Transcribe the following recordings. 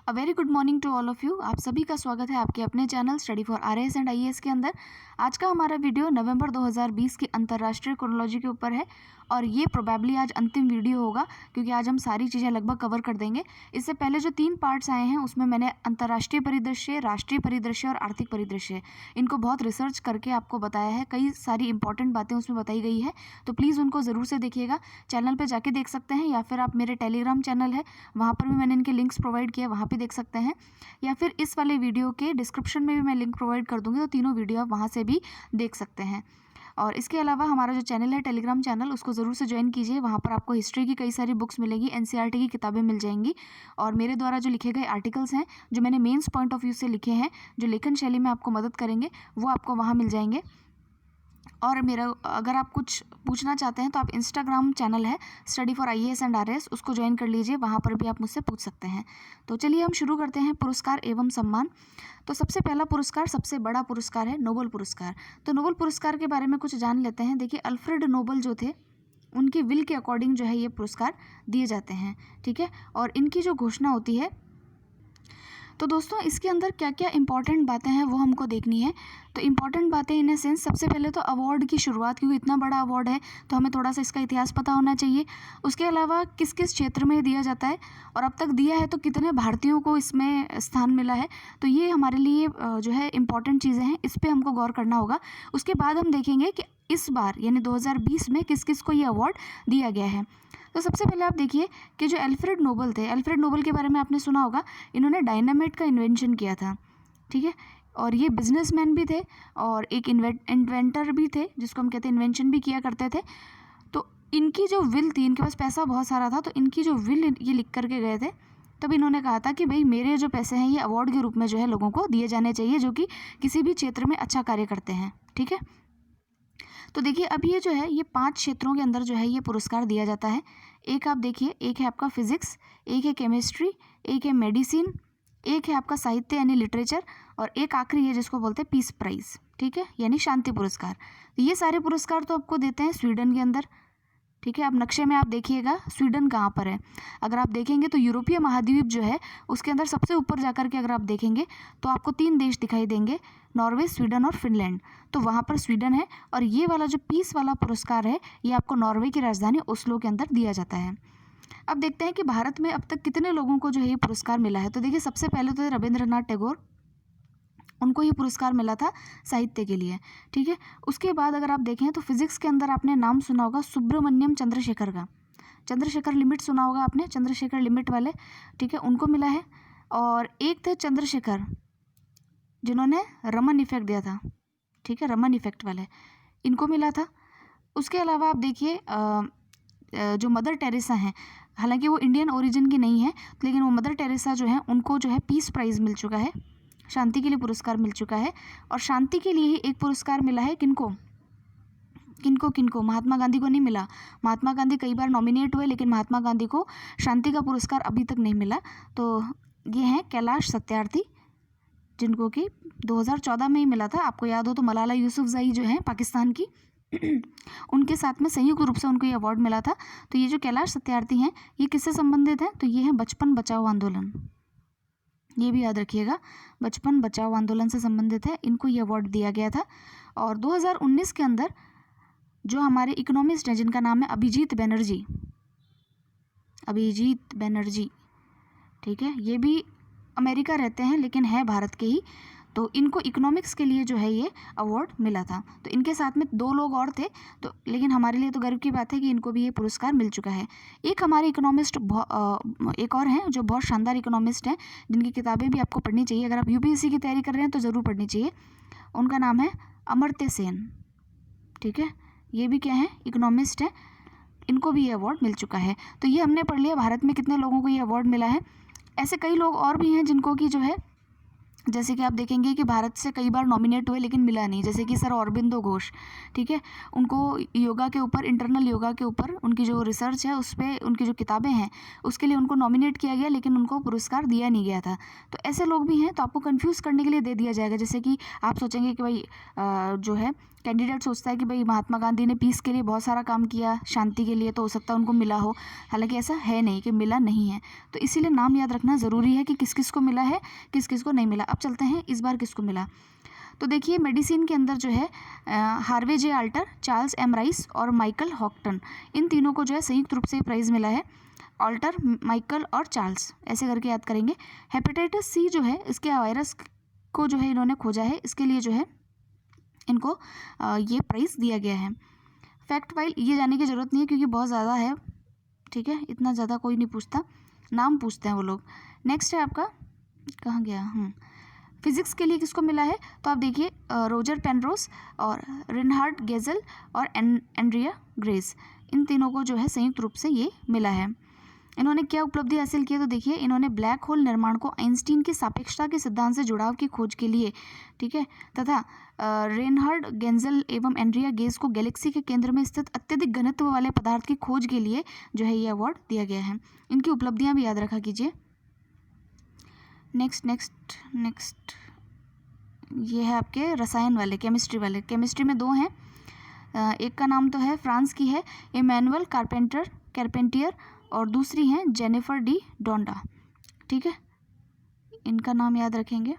A very good morning to all of you. आप सभी का स्वागत है आपके अपने channel study for RAS and IAS के अंदर। आज का हमारा वीडियो नवंबर 2020 की अंतर्राष्ट्रीय क्रोनोलॉजी के ऊपर है और ये प्रोबेबली आज अंतिम वीडियो होगा क्योंकि आज हम सारी चीज़ें लगभग कवर कर देंगे। इससे पहले जो 3 पार्ट्स आए हैं उसमें मैंने अंतर्राष्ट्रीय परिदृश्य, राष्ट्रीय परिदृश्य और आर्थिक परिदृश्य इनको बहुत रिसर्च करके आपको बताया है। कई सारी इंपॉर्टेंट बातें उसमें बताई गई है, तो प्लीज़ उनको ज़रूर से देखिएगा। चैनल पर जाके देख सकते हैं या फिर आप मेरे टेलीग्राम चैनल है वहाँ पर भी मैंने इनके लिंक्स प्रोवाइड किया, वहाँ पे देख सकते हैं, या फिर इस वाले वीडियो के डिस्क्रिप्शन में भी मैं लिंक प्रोवाइड कर दूँगी, तो तीनों वीडियो आप वहाँ से भी देख सकते हैं। और इसके अलावा हमारा जो चैनल है टेलीग्राम चैनल, उसको ज़रूर से ज्वाइन कीजिए। वहाँ पर आपको हिस्ट्री की कई सारी बुक्स मिलेगी, एनसीईआरटी की किताबें मिल जाएंगी और मेरे द्वारा जो लिखे गए आर्टिकल्स हैं जो मैंने मेंस पॉइंट ऑफ व्यू से लिखे हैं, जो लेखन शैली में आपको मदद करेंगे, वो आपको वहाँ मिल जाएंगे। और मेरा अगर आप कुछ पूछना चाहते हैं तो आप इंस्टाग्राम चैनल है study for IAS and RAS, उसको ज्वाइन कर लीजिए, वहाँ पर भी आप मुझसे पूछ सकते हैं। तो चलिए हम शुरू करते हैं पुरस्कार एवं सम्मान। तो सबसे पहला पुरस्कार, सबसे बड़ा पुरस्कार है नोबेल पुरस्कार। तो नोबेल पुरस्कार के बारे में कुछ जान लेते हैं। देखिए, अल्फ्रेड नोबेल जो थे, उनकी विल के अकॉर्डिंग जो है ये पुरस्कार दिए जाते हैं, ठीक है। और इनकी जो घोषणा होती है, तो दोस्तों इसके अंदर क्या क्या इंपॉर्टेंट बातें हैं वो हमको देखनी है। तो इंपॉर्टेंट बातें इन ए सेंस, सबसे पहले तो अवार्ड की शुरुआत, क्योंकि इतना बड़ा अवार्ड है तो हमें थोड़ा सा इसका इतिहास पता होना चाहिए। उसके अलावा किस किस क्षेत्र में दिया जाता है और अब तक दिया है तो कितने भारतीयों को इसमें स्थान मिला है, तो ये हमारे लिए जो है इंपॉर्टेंट चीज़ें हैं, इस पर हमको गौर करना होगा। उसके बाद हम देखेंगे कि इस बार यानी 2020 में किस किस को ये अवार्ड दिया गया है। तो सबसे पहले आप देखिए कि जो अल्फ्रेड नोबेल थे, अल्फ्रेड नोबेल के बारे में आपने सुना होगा, इन्होंने डायनामाइट का इन्वेंशन किया था, ठीक है। और ये बिजनेसमैन भी थे और एक इन्वेंटर भी थे, जिसको हम कहते हैं इन्वेंशन भी किया करते थे। तो इनकी जो विल थी, इनके पास पैसा बहुत सारा था, तो इनकी जो विल ये लिख करके गए थे, तब इन्होंने कहा था कि भाई मेरे जो पैसे हैं ये अवार्ड के रूप में जो है लोगों को दिए जाने चाहिए जो कि किसी भी क्षेत्र में अच्छा कार्य करते हैं, ठीक है। तो देखिए अब ये जो है ये 5 क्षेत्रों के अंदर जो है ये पुरस्कार दिया जाता है। एक आप देखिए, एक है आपका फिजिक्स, एक है केमिस्ट्री, एक है मेडिसिन, एक है आपका साहित्य यानी लिटरेचर, और एक आखिरी है जिसको बोलते हैं पीस प्राइज, ठीक है, यानी शांति पुरस्कार। तो ये सारे पुरस्कार तो आपको देते हैं स्वीडन के अंदर, ठीक है। अब नक्शे में आप देखिएगा स्वीडन कहाँ पर है। अगर आप देखेंगे तो यूरोपीय महाद्वीप जो है उसके अंदर सबसे ऊपर जाकर के अगर आप देखेंगे तो आपको 3 देश दिखाई देंगे, नॉर्वे, स्वीडन और फिनलैंड। तो वहाँ पर स्वीडन है। और ये वाला जो पीस वाला पुरस्कार है ये आपको नॉर्वे की राजधानी ओस्लो के अंदर दिया जाता है। अब देखते हैं कि भारत में अब तक कितने लोगों को जो है ये पुरस्कार मिला है। तो देखिए सबसे पहले तो रविंद्रनाथ टैगोर, उनको ये पुरस्कार मिला था साहित्य के लिए, ठीक है। उसके बाद अगर आप देखें तो फिजिक्स के अंदर आपने नाम सुना होगा सुब्रमण्यम चंद्रशेखर का, चंद्रशेखर लिमिट सुना होगा आपने, चंद्रशेखर लिमिट वाले, ठीक है, उनको मिला है। और एक थे चंद्रशेखर जिन्होंने रमन इफेक्ट दिया था, ठीक है, रमन इफेक्ट वाले, इनको मिला था। उसके अलावा आप देखिए जो मदर टेरेसा हैं, हालांकि वो इंडियन ओरिजिन की नहीं है, लेकिन वो मदर टेरेसा जो है उनको जो है पीस प्राइज़ मिल चुका है, शांति के लिए पुरस्कार मिल चुका है। और शांति के लिए ही एक पुरस्कार मिला है किनको किनको किनको, महात्मा गांधी को नहीं मिला। महात्मा गांधी कई बार नॉमिनेट हुए लेकिन महात्मा गांधी को शांति का पुरस्कार अभी तक नहीं मिला। तो ये हैं कैलाश सत्यार्थी, जिनको कि 2014 में ही मिला था। आपको याद हो तो मलाला यूसुफजई जो हैं पाकिस्तान की, उनके साथ में संयुक्त रूप से उनको ये अवार्ड मिला था। तो ये जो कैलाश सत्यार्थी हैं ये किससे संबंधित हैं, तो ये हैं बचपन बचाओ आंदोलन, ये भी याद रखिएगा, बचपन बचाओ आंदोलन से संबंधित है, इनको ये अवार्ड दिया गया था। और 2019 के अंदर जो हमारे इकोनॉमिस्ट हैं जिनका नाम है अभिजीत बनर्जी, ठीक है, ये भी अमेरिका रहते हैं लेकिन है भारत के ही। तो इनको इकोनॉमिक्स के लिए जो है ये अवार्ड मिला था। तो इनके साथ में 2 लोग और थे, तो लेकिन हमारे लिए तो गर्व की बात है कि इनको भी ये पुरस्कार मिल चुका है। एक हमारे इकोनॉमिस्ट एक और हैं जो बहुत शानदार इकोनॉमिस्ट हैं, जिनकी किताबें भी आपको पढ़नी चाहिए। अगर आप यूपीएससी की तैयारी कर रहे हैं तो ज़रूर पढ़नी चाहिए। उनका नाम है अमर्त्य सेन, ठीक है, ये भी क्या है, इकोनॉमिस्ट है, इनको भी ये अवार्ड मिल चुका है। तो ये हमने पढ़ लिया भारत में कितने लोगों को ये अवार्ड मिला है। ऐसे कई लोग और भी हैं जिनको कि जो है, जैसे कि आप देखेंगे कि भारत से कई बार नॉमिनेट हुए लेकिन मिला नहीं, जैसे कि सर अरबिंदो घोष, ठीक है, उनको योगा के ऊपर, इंटरनल योगा के ऊपर उनकी जो रिसर्च है उस पर, उनकी जो किताबें हैं उसके लिए उनको नॉमिनेट किया गया लेकिन उनको पुरस्कार दिया नहीं गया था। तो ऐसे लोग भी हैं, तो आपको कंफ्यूज करने के लिए दे दिया जाएगा। जैसे कि आप सोचेंगे कि भाई जो है कैंडिडेट सोचता है कि भाई महात्मा गांधी ने पीस के लिए बहुत सारा काम किया, शांति के लिए, तो हो सकता है उनको मिला हो। हालांकि ऐसा है नहीं कि मिला नहीं है, तो इसीलिए नाम याद रखना ज़रूरी है कि किस किस को मिला है, किस किस को नहीं मिला। अब चलते हैं इस बार किसको मिला। तो देखिए मेडिसिन के अंदर जो है हार्वे जे आल्टर, चार्ल्स एम राइस और माइकल हॉक्टन, इन तीनों को जो है संयुक्त रूप से प्राइज़ मिला है। ऑल्टर, माइकल और चार्ल्स, ऐसे करके याद करेंगे। हेपेटाइटिस सी जो है, इसके वायरस को जो है इन्होंने खोजा है, इसके लिए जो है इनको ये प्राइज़ दिया गया है। फैक्ट फाइल ये जानने की ज़रूरत नहीं है क्योंकि बहुत ज़्यादा है, ठीक है, इतना ज़्यादा कोई नहीं पूछता, नाम पूछते हैं वो लोग। नेक्स्ट है आपका, कहाँ गया, फिजिक्स के लिए किसको मिला है, तो आप देखिए रोजर पेनरोस और रिनहार्ड गेजल और एंड्रिया ग्रेस, इन तीनों को जो है संयुक्त रूप से ये मिला है। इन्होंने क्या उपलब्धि हासिल की है, तो देखिए इन्होंने ब्लैक होल निर्माण को आइंस्टीन की सापेक्षता के सिद्धांत से जुड़ाव की खोज के लिए, ठीक है, तथा रेनहार्ड गेंजल एवं एंड्रिया गेज को गैलेक्सी के केंद्र में स्थित अत्यधिक घनत्व वाले पदार्थ की खोज के लिए जो है ये अवार्ड दिया गया है। इनकी उपलब्धियां भी याद रखा कीजिए। नेक्स्ट ये है आपके रसायन वाले, केमिस्ट्री वाले। केमिस्ट्री में दो हैं, एक का नाम तो है, फ्रांस की है, इमैनुअल कारपेंटियर, और दूसरी हैं जेनिफर डी डोंडा, ठीक है, इनका नाम याद रखेंगे।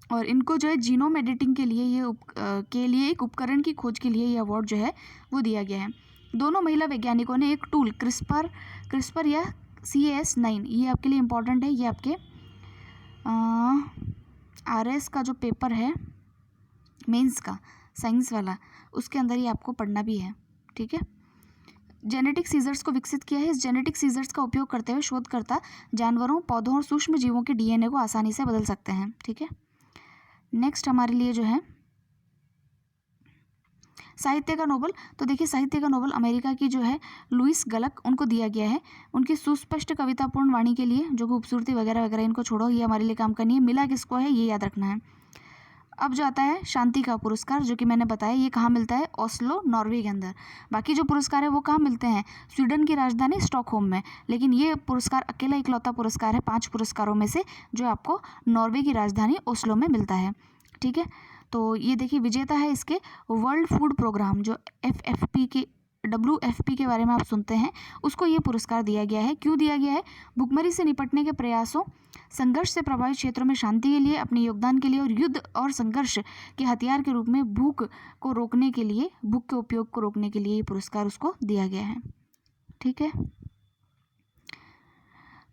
और इनको जो है जीनोम एडिटिंग के लिए ये एक उपकरण की खोज के लिए ये अवार्ड जो है वो दिया गया है। दोनों महिला वैज्ञानिकों ने एक टूल क्रिस्पर या CAS9, ये आपके लिए इम्पॉर्टेंट है, ये आपके RS का जो पेपर है मेंस का, साइंस वाला, उसके अंदर ये आपको पढ़ना भी है, ठीक है। जेनेटिक सीजर्स को विकसित किया है। इस जेनेटिक सीजर्स का उपयोग करते हुए शोधकर्ता जानवरों, पौधों और सूक्ष्म जीवों के DNA को आसानी से बदल सकते हैं, ठीक है। नेक्स्ट हमारे लिए जो है साहित्य का नोबल, तो देखिए साहित्य का नोबल अमेरिका की जो है लुइस गलक, उनको दिया गया है उनकी सुस्पष्ट कवितापूर्ण वाणी के लिए, जो खूबसूरती वगैरह वगैरह, इनको छोड़ो, ये हमारे लिए काम करनी है। मिला किसको है ये याद रखना है। अब जो आता है शांति का पुरस्कार, जो कि मैंने बताया ये कहाँ मिलता है, ओस्लो, नॉर्वे के अंदर। बाकी जो पुरस्कार है वो कहाँ मिलते हैं, स्वीडन की राजधानी स्टॉकहोम में, लेकिन ये पुरस्कार अकेला इकलौता पुरस्कार है 5 पुरस्कारों में से जो आपको नॉर्वे की राजधानी ओस्लो में मिलता है, ठीक है। तो ये देखिए विजेता है इसके वर्ल्ड फूड प्रोग्राम, जो WFP के बारे में आप सुनते हैं, उसको ये पुरस्कार दिया गया है। क्यों दिया गया है, भुखमरी से निपटने के प्रयासों, संघर्ष से प्रभावित क्षेत्रों में शांति के लिए, अपने योगदान के लिए और युद्ध और संघर्ष के हथियार के रूप में भूख को रोकने के लिए, भूख के उपयोग को रोकने के लिए ये पुरस्कार उसको दिया गया है, ठीक है।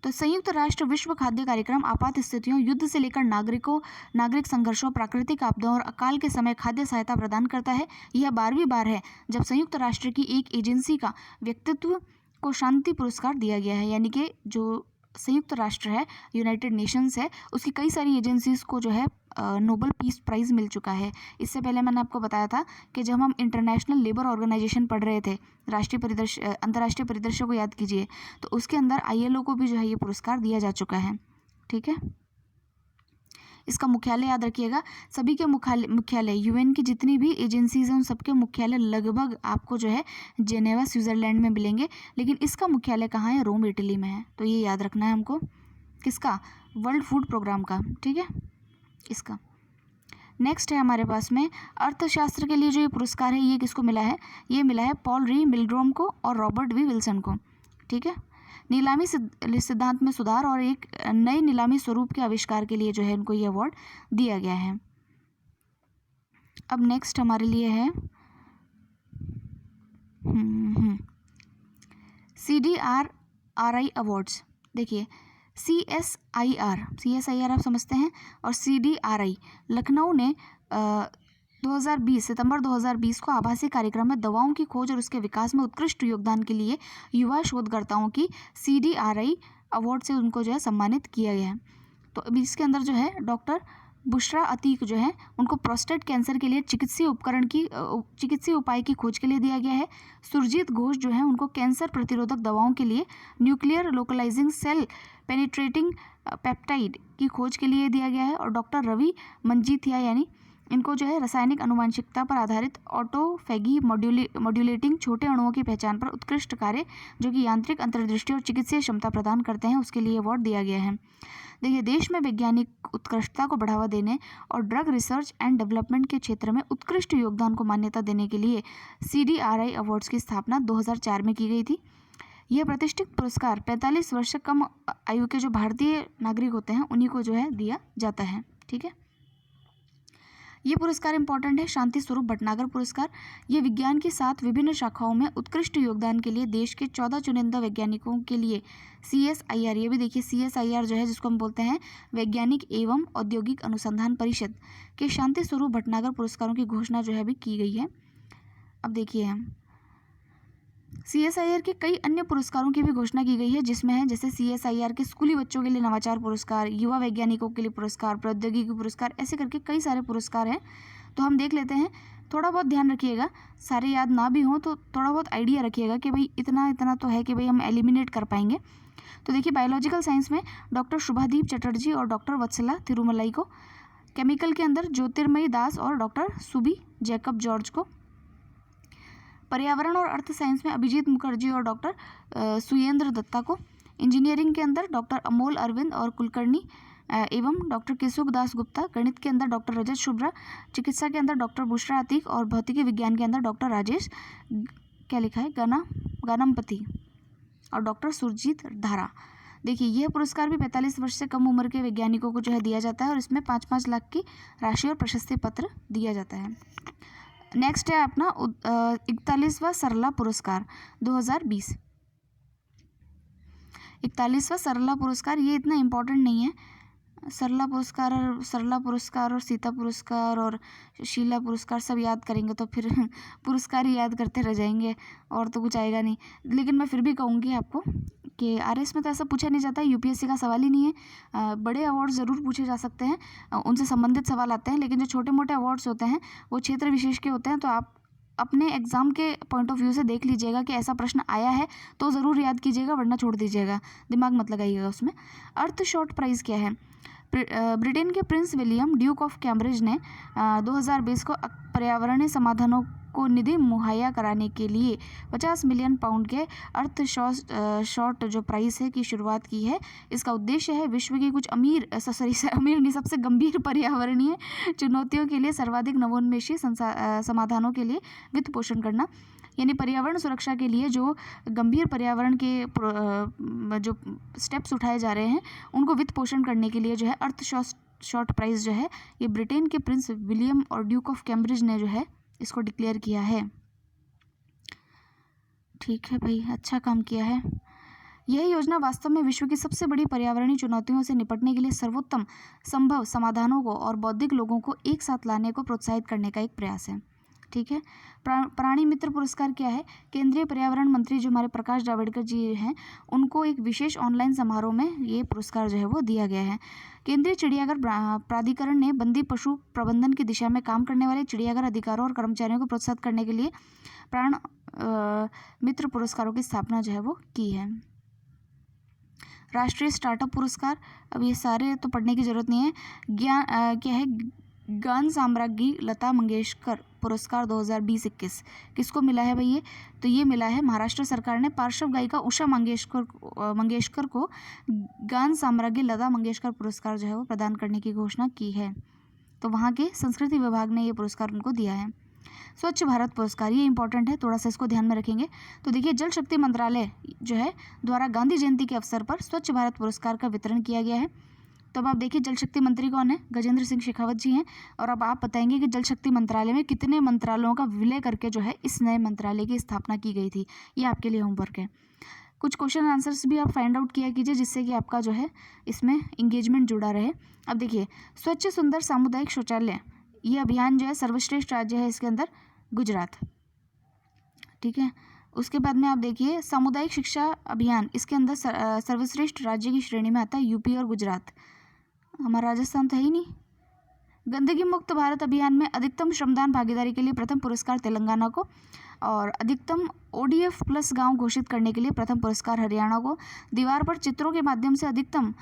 तो संयुक्त राष्ट्र विश्व खाद्य कार्यक्रम आपात स्थितियों, युद्ध से लेकर नागरिक संघर्षों, प्राकृतिक आपदाओं और अकाल के समय खाद्य सहायता प्रदान करता है। यह 12वीं बार है जब संयुक्त राष्ट्र की एक एजेंसी का व्यक्तित्व को शांति पुरस्कार दिया गया है, यानी कि जो संयुक्त राष्ट्र है, यूनाइटेड नेशंस है, उसकी कई सारी एजेंसीज को जो है नोबल पीस प्राइज़ मिल चुका है। इससे पहले मैंने आपको बताया था कि जब हम इंटरनेशनल लेबर ऑर्गेनाइजेशन पढ़ रहे थे, अंतर्राष्ट्रीय परिदृश्य को याद कीजिए, तो उसके अंदर ILO को भी जो है ये पुरस्कार दिया जा चुका है, ठीक है। इसका मुख्यालय याद रखिएगा, सभी के मुख्यालय UN की जितनी भी एजेंसीज हैं उन सबके मुख्यालय लगभग आपको जो है जेनेवा, स्विट्ज़रलैंड में मिलेंगे, लेकिन इसका मुख्यालय कहाँ है, रोम, इटली में है। तो ये याद रखना है हमको, किसका, वर्ल्ड फूड प्रोग्राम का, ठीक है, इसका। नेक्स्ट है हमारे पास में अर्थशास्त्र के लिए जो ये पुरस्कार है, ये किसको मिला है, ये मिला है पॉल री मिलग्रोम को और रॉबर्ट वी विल्सन को, ठीक है। नीलामी सिद्धांत में सुधार और एक नए नीलामी स्वरूप के आविष्कार के लिए जो है इनको ये अवार्ड दिया गया है। अब नेक्स्ट हमारे लिए है CDRI अवार्ड्स। देखिए CSIR आप समझते हैं, और CDRI लखनऊ ने 2020 सितंबर 2020 को आभासी कार्यक्रम में दवाओं की खोज और उसके विकास में उत्कृष्ट योगदान के लिए युवा शोधकर्ताओं की CDRI अवार्ड से उनको जो है सम्मानित किया गया है। तो अभी इसके अंदर जो है डॉक्टर बुशरा अतीक जो है उनको प्रोस्टेट कैंसर के लिए चिकित्सीय उपाय की खोज के लिए दिया गया है। सुरजीत घोष जो है उनको कैंसर प्रतिरोधक दवाओं के लिए न्यूक्लियर लोकलाइजिंग सेल पेनिट्रेटिंग पेप्टाइड की खोज के लिए दिया गया है। और डॉक्टर रवि मंजीथिया यानी इनको जो है रासायनिक आनुवंशिकता पर आधारित ऑटोफैगी मॉड्यूलेटिंग छोटे अणुओं की पहचान पर उत्कृष्ट कार्य जो कि यांत्रिक अंतर्दृष्टि और चिकित्सीय क्षमता प्रदान करते हैं, उसके लिए अवार्ड दिया गया है। देखिए, देश में वैज्ञानिक उत्कृष्टता को बढ़ावा देने और ड्रग रिसर्च एंड डेवलपमेंट के क्षेत्र में उत्कृष्ट योगदान को मान्यता देने के लिए CDRI अवार्ड्स की स्थापना 2004 में की गई थी। यह प्रतिष्ठित पुरस्कार 45 वर्ष से कम आयु के जो भारतीय नागरिक होते हैं उन्हीं को जो है दिया जाता है। ठीक है, ये पुरस्कार इंपॉर्टेंट है। शांति स्वरूप भटनागर पुरस्कार, ये विज्ञान की 7 विभिन्न शाखाओं में उत्कृष्ट योगदान के लिए देश के 14 चुनिंदा वैज्ञानिकों के लिए CSIR, ये भी देखिए CSIR जो है जिसको हम बोलते हैं वैज्ञानिक एवं औद्योगिक अनुसंधान परिषद के शांति स्वरूप भटनागर पुरस्कारों की घोषणा जो है अभी की गई है। अब देखिए, CSIR के कई अन्य पुरस्कारों की भी घोषणा की गई है, जिसमें है जैसे CSIR के स्कूली बच्चों के लिए नवाचार पुरस्कार, युवा वैज्ञानिकों के लिए पुरस्कार, प्रौद्योगिकी पुरस्कार, ऐसे करके कई सारे पुरस्कार हैं। तो हम देख लेते हैं, थोड़ा बहुत ध्यान रखिएगा, सारे याद ना भी हों तो थोड़ा बहुत आइडिया रखिएगा कि भाई इतना इतना तो है कि भाई हम एलिमिनेट कर पाएंगे। तो देखिए, बायोलॉजिकल साइंस में डॉक्टर शुभादीप चटर्जी और डॉक्टर वत्सला तिरुमलाई को, केमिकल के अंदर ज्योतिर्मयी दास और डॉक्टर सुबी जैकब जॉर्ज को, पर्यावरण और अर्थ साइंस में अभिजीत मुखर्जी और डॉक्टर सुयेंद्र दत्ता को, इंजीनियरिंग के अंदर डॉक्टर अमोल अरविंद और कुलकर्णी एवं डॉक्टर केशव दास गुप्ता, गणित के अंदर डॉक्टर रजत शुभ्रा, चिकित्सा के अंदर डॉक्टर बुशरा अतीक और भौतिकी विज्ञान के अंदर डॉक्टर राजेश क्या लिखा है गनमपति और डॉक्टर सुरजीत धारा। देखिए, यह पुरस्कार भी 45 वर्ष से कम उम्र के वैज्ञानिकों को जो है दिया जाता है और इसमें 5-5 लाख की राशि और प्रशस्ति पत्र दिया जाता है। नेक्स्ट है अपना 41वां सरला पुरस्कार 2020। 41वां सरला पुरस्कार ये इतना इम्पोर्टेंट नहीं है। सरला पुरस्कार और सीता पुरस्कार और शीला पुरस्कार सब याद करेंगे तो फिर पुरस्कार ही याद करते रह जाएंगे और तो कुछ आएगा नहीं। लेकिन मैं फिर भी कहूँगी आपको कि RS में तो ऐसा पूछा नहीं जाता है, UPSC का सवाल ही नहीं है। बड़े अवार्ड ज़रूर पूछे जा सकते हैं, उनसे संबंधित सवाल आते हैं, लेकिन जो छोटे मोटे अवार्ड्स होते हैं वो क्षेत्र विशेष के होते हैं। तो आप अपने एग्ज़ाम के पॉइंट ऑफ व्यू से देख लीजिएगा कि ऐसा प्रश्न आया है तो ज़रूर याद कीजिएगा, वरना छोड़ दीजिएगा, दिमाग मत लगाइएगा उसमें। अर्थ शॉर्ट प्राइज़ क्या है? ब्रिटेन के Prince William Duke of Cambridge ने 2020 को पर्यावरणीय समाधानों को निधि मुहैया कराने के लिए 50 मिलियन पाउंड के अर्थ शॉर्ट जो प्राइस है की शुरुआत की है। इसका उद्देश्य है विश्व की कुछ सबसे गंभीर पर्यावरणीय चुनौतियों के लिए सर्वाधिक नवोन्मेषी समाधानों के लिए वित्त पोषण करना। यानी पर्यावरण सुरक्षा के लिए जो गंभीर पर्यावरण के जो स्टेप्स उठाए जा रहे हैं उनको वित्त पोषण करने के लिए जो है अर्थ शॉर्ट प्राइज़ जो है ये ब्रिटेन के प्रिंस विलियम और ड्यूक ऑफ कैम्ब्रिज ने जो है इसको डिक्लेयर किया है। ठीक है भाई, अच्छा काम किया है। यह योजना वास्तव में विश्व की सबसे बड़ी पर्यावरणीय चुनौतियों से निपटने के लिए सर्वोत्तम संभव समाधानों को और बौद्धिक लोगों को एक साथ लाने को प्रोत्साहित करने का एक प्रयास है। ठीक है, प्राणी मित्र पुरस्कार क्या है? केंद्रीय पर्यावरण मंत्री जो हमारे प्रकाश जावड़ेकर जी हैं उनको एक विशेष ऑनलाइन समारोह में ये पुरस्कार जो है वो दिया गया है। केंद्रीय चिड़ियाघर प्राधिकरण ने बंदी पशु प्रबंधन की दिशा में काम करने वाले चिड़ियाघर अधिकारियों और कर्मचारियों को प्रोत्साहित करने के लिए प्राण मित्र पुरस्कारों की स्थापना जो है वो की है। राष्ट्रीय स्टार्टअप पुरस्कार, अब ये सारे तो पढ़ने की जरूरत नहीं है। क्या है? गान साम्राज्ञी लता मंगेशकर पुरस्कार 2020-21 किसको मिला है भैया? तो ये मिला है महाराष्ट्र सरकार ने पार्श्व गायिका उषा मंगेशकर को गान साम्राज्ञी लता मंगेशकर पुरस्कार जो है वो प्रदान करने की घोषणा की है। तो वहाँ के संस्कृति विभाग ने ये पुरस्कार उनको दिया है। स्वच्छ भारत पुरस्कार, ये इंपॉर्टेंट है, थोड़ा सा इसको ध्यान में रखेंगे। तो देखिए, जल शक्ति मंत्रालय जो है द्वारा गांधी जयंती के अवसर पर स्वच्छ भारत पुरस्कार का वितरण किया गया है। तो अब आप देखिए, जल शक्ति मंत्री कौन है? गजेंद्र सिंह शेखावत जी हैं। और अब आप बताएंगे कि जल शक्ति मंत्रालय में कितने मंत्रालयों का विलय करके जो है इस नए मंत्रालय की स्थापना की गई थी। ये आपके लिए होमवर्क है। कुछ क्वेश्चन आंसर्स भी आप फाइंड आउट किया कीजिए जिससे कि आपका जो है इसमें इंगेजमेंट जुड़ा रहे। अब देखिए, स्वच्छ सुंदर सामुदायिक शौचालय, ये अभियान जो है सर्वश्रेष्ठ राज्य है इसके अंदर गुजरात। ठीक है, उसके बाद में आप देखिए सामुदायिक शिक्षा अभियान, इसके अंदर सर्वश्रेष्ठ राज्य की श्रेणी में आता है यूपी और गुजरात। हमारा राजस्थान तो है ही नहीं। गंदगी मुक्त भारत अभियान में अधिकतम श्रमदान भागीदारी के लिए प्रथम पुरस्कार तेलंगाना को और अधिकतम ODF प्लस गांव घोषित करने के लिए प्रथम पुरस्कार हरियाणा को। दीवार पर चित्रों के माध्यम से अधिकतम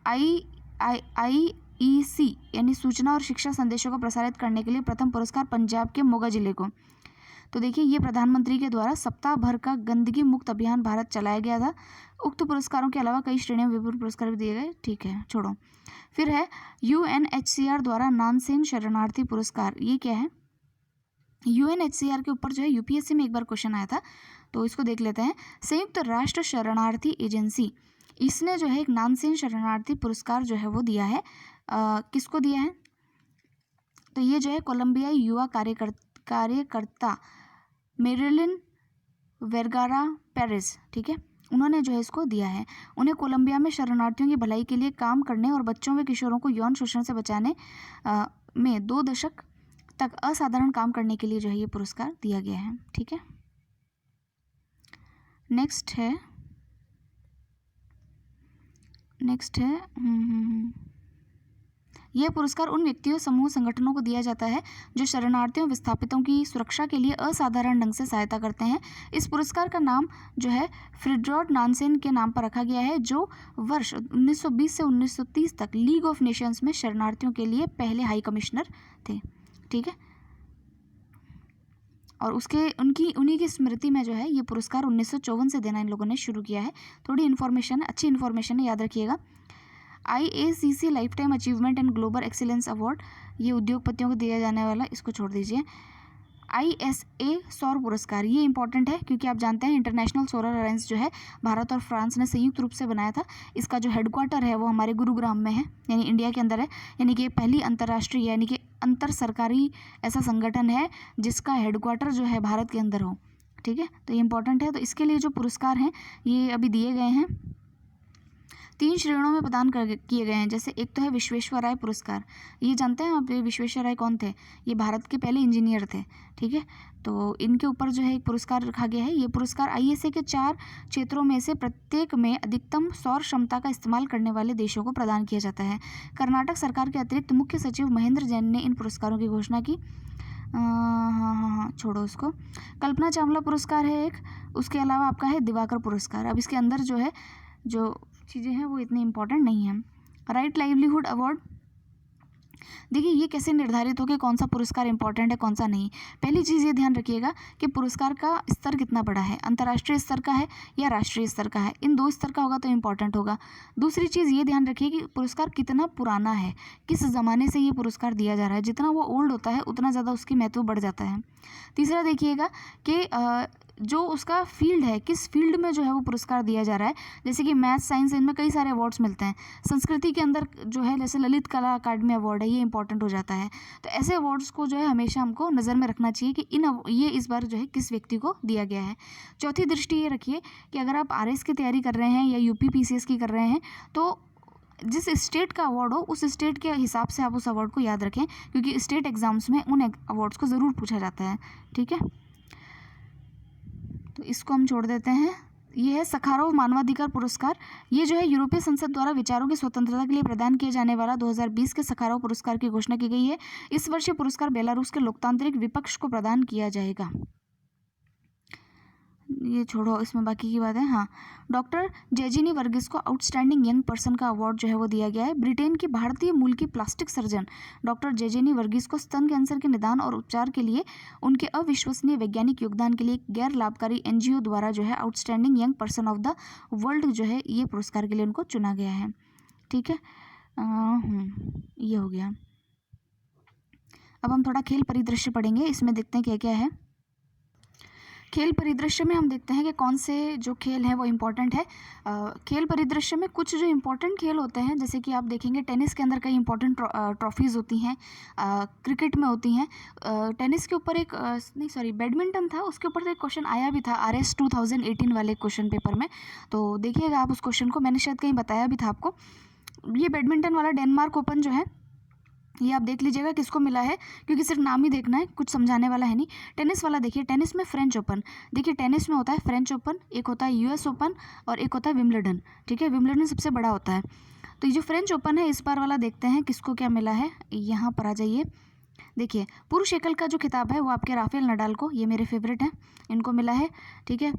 IEC यानी सूचना और शिक्षा संदेशों को प्रसारित करने के लिए प्रथम पुरस्कार पंजाब के मोगा जिले को। तो देखिए ये प्रधानमंत्री के द्वारा सप्ताह भर का गंदगी मुक्त अभियान भारत चलाया गया था। उक्त पुरस्कारों के अलावा कई श्रेणियों में विभिन्न पुरस्कार भी दिए गए। ठीक है, छोड़ो। फिर है UNHCR द्वारा नानसेन शरणार्थी पुरस्कार। ये क्या है? UNHCR के ऊपर जो है UPSC में एक बार क्वेश्चन आया था, तो इसको देख लेते हैं। संयुक्त राष्ट्र शरणार्थी एजेंसी, इसने जो है एक नानसेन शरणार्थी पुरस्कार जो है वो दिया है। किसको दिया है? तो ये जो है कोलंबियाई युवा कार्यकर्ता मेरिलिन वेरगारा पेरेस, ठीक है, उन्होंने जो है इसको दिया है। उन्हें कोलंबिया में शरणार्थियों की भलाई के लिए काम करने और बच्चों व किशोरों को यौन शोषण से बचाने में 2 दशक तक असाधारण काम करने के लिए जो है ये पुरस्कार दिया गया है। ठीक है, नेक्स्ट है यह पुरस्कार उन व्यक्तियों, समूह, संगठनों को दिया जाता है जो शरणार्थियों, विस्थापितों की सुरक्षा के लिए असाधारण ढंग से सहायता करते हैं। इस पुरस्कार का नाम जो है फ्रिड्रिक नानसेन के नाम पर रखा गया है, जो वर्ष 1920 से 1930 तक लीग ऑफ नेशंस में शरणार्थियों के लिए पहले हाई कमिश्नर थे। ठीक है, और उन्हीं की स्मृति में जो है ये पुरस्कार 1954 से देना इन लोगों ने शुरू किया है। थोड़ी इन्फॉर्मेशन है, अच्छी इन्फॉर्मेशन है, याद रखिएगा। IACC life time achievement and global excellence award, ये उद्योगपतियों को दिया जाने वाला, इसको छोड़ दीजिए। ISA सौर पुरस्कार, ये इंपॉर्टेंट है क्योंकि आप जानते हैं इंटरनेशनल सोलर अलायंस जो है भारत और फ्रांस ने संयुक्त रूप से बनाया था। इसका जो हेडक्वार्टर है वो हमारे गुरुग्राम में है, यानी इंडिया के अंदर है। यानी कि पहली अंतर्राष्ट्रीय यानी कि अंतर सरकारी ऐसा संगठन है जिसका हेडक्वार्टर जो है भारत के अंदर हो। ठीक है, तो ये इंपॉर्टेंट है। तो इसके लिए जो पुरस्कार हैं ये अभी दिए गए हैं, 3 श्रेणियों में प्रदान किए गए हैं। जैसे एक तो है विश्वेश्वराय पुरस्कार, ये जानते हैं आप विश्वेश्वराय कौन थे? ये भारत के पहले इंजीनियर थे। ठीक है, तो इनके ऊपर जो है एक पुरस्कार रखा गया है। ये पुरस्कार ISA के 4 क्षेत्रों में से प्रत्येक में अधिकतम सौर क्षमता का इस्तेमाल करने वाले देशों को प्रदान किया जाता है। कर्नाटक सरकार के अतिरिक्त मुख्य सचिव महेंद्र जैन ने इन पुरस्कारों की घोषणा की। हाँ, छोड़ो उसको। कल्पना चावला पुरस्कार है एक, उसके अलावा आपका है दिवाकर पुरस्कार। अब इसके अंदर जो है जो चीज़ें हैं वो इतनी इंपॉर्टेंट नहीं है। राइट लाइवलीहुड अवार्ड, देखिए ये कैसे निर्धारित हो कि कौन सा पुरस्कार इंपॉर्टेंट है कौन सा नहीं। पहली चीज़ ये ध्यान रखिएगा कि पुरस्कार का स्तर कितना बड़ा है, अंतर्राष्ट्रीय स्तर का है या राष्ट्रीय स्तर का है। इन 2 स्तर का होगा तो इंपॉर्टेंट होगा। दूसरी चीज़ ये ध्यान रखिए कि पुरस्कार कितना पुराना है, किस ज़माने से ये पुरस्कार दिया जा रहा है। जितना वो ओल्ड होता है उतना ज़्यादा उसकी महत्व बढ़ जाता है। तीसरा देखिएगा कि जो उसका फील्ड है, किस फील्ड में जो है वो पुरस्कार दिया जा रहा है। जैसे कि मैथ्स, साइंस, इनमें कई सारे अवार्ड्स मिलते हैं। संस्कृति के अंदर जो है जैसे ललित कला अकादमी अवार्ड है, ये इंपॉर्टेंट हो जाता है। तो ऐसे अवार्ड्स को जो है हमेशा हमको नज़र में रखना चाहिए कि ये इस बार जो है किस व्यक्ति को दिया गया है। चौथी दृष्टि ये रखिए कि अगर आप RS की तैयारी कर रहे हैं या UP PCS की कर रहे हैं तो जिस स्टेट का अवार्ड हो उस स्टेट के हिसाब से आप उस अवार्ड को याद रखें, क्योंकि स्टेट एग्जाम्स में उन अवार्ड्स को ज़रूर पूछा जाता है। ठीक है, तो इसको हम छोड़ देते हैं। ये है सखारोव मानवाधिकार पुरस्कार। ये जो है यूरोपीय संसद द्वारा विचारों की स्वतंत्रता के लिए प्रदान किए जाने वाला 2020 के सखारोव पुरस्कार की घोषणा की गई है। इस वर्ष ये पुरस्कार बेलारूस के लोकतांत्रिक विपक्ष को प्रदान किया जाएगा। ये छोड़ो, इसमें बाकी की बात है। हाँ, डॉक्टर जेजिनी वर्गीस को आउटस्टैंडिंग यंग पर्सन का अवार्ड जो है वो दिया गया है। ब्रिटेन की भारतीय मूल की प्लास्टिक सर्जन डॉक्टर जेजिनी वर्गीस को स्तन कैंसर के निदान और उपचार के लिए उनके अविश्वसनीय वैज्ञानिक योगदान के लिए एक गैर लाभकारी NGO द्वारा जो है outstanding young person of the world जो है ये पुरस्कार के लिए उनको चुना गया है। ठीक है, ये हो गया। अब हम थोड़ा खेल परिदृश्य पढ़ेंगे, इसमें देखते हैं क्या क्या है। खेल परिदृश्य में हम देखते हैं कि कौन से जो खेल हैं वो इम्पॉर्टेंट है। खेल परिदृश्य में कुछ जो इम्पोर्टेंट खेल होते हैं, जैसे कि आप देखेंगे टेनिस के अंदर कई इम्पोर्टेंट ट्रॉफीज़ होती हैं, क्रिकेट में होती हैं। टेनिस के ऊपर एक बैडमिंटन था, उसके ऊपर तो एक क्वेश्चन आया भी था RS 2018 वाले क्वेश्चन पेपर में। तो देखिएगा आप उस क्वेश्चन को, मैंने शायद कहीं बताया भी था आपको। ये बैडमिंटन वाला डेनमार्क ओपन जो है ये आप देख लीजिएगा किसको मिला है, क्योंकि सिर्फ नाम ही देखना है, कुछ समझाने वाला है नहीं। टेनिस वाला देखिए, टेनिस में फ्रेंच ओपन, देखिए टेनिस में होता है फ्रेंच ओपन, एक होता है US ओपन और एक होता है विम्बलडन। ठीक है, विम्बलडन सबसे बड़ा होता है। तो ये जो फ्रेंच ओपन है इस बार वाला देखते हैं किसको क्या मिला है। यहाँ पर आ जाइए, देखिए पुरुष एकल का जो खिताब है वो आपके राफेल नडाल को, ये मेरे फेवरेट हैं, इनको मिला है। ठीक है,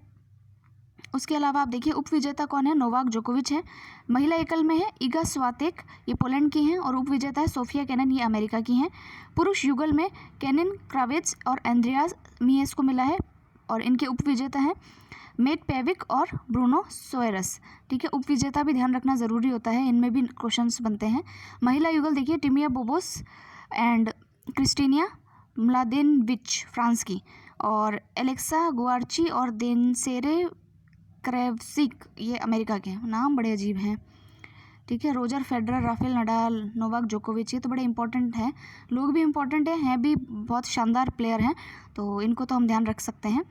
उसके अलावा आप देखिए उप विजेता कौन है, नोवाक जोकोविच है। महिला एकल में है इगा स्वातेक, ये पोलैंड की हैं, और उप विजेता है सोफिया केनन, ये अमेरिका की हैं। पुरुष युगल में केनिन क्रावेट्स और एंड्रियास मियेस को मिला है, और इनके उप विजेता हैं मेट पेविक और ब्रूनो सोयरस। ठीक है, उप विजेता भी ध्यान रखना ज़रूरी होता है, इनमें भी क्वेश्चंस बनते हैं। महिला युगल देखिए टिमिया बोबोस एंड क्रिस्टीनिया म्लादेनविच फ्रांस की, और एलेक्सा गुआर्ची और देनसेरे क्रेवसिक ये अमेरिका के हैं। नाम बड़े अजीब हैं। ठीक है, Roger Federer, Rafael Nadal, Novak जोकोविच, ये तो बड़े इंपॉर्टेंट हैं, लोग भी इंपॉर्टेंट हैं भी बहुत शानदार प्लेयर हैं, तो इनको तो हम ध्यान रख सकते हैं।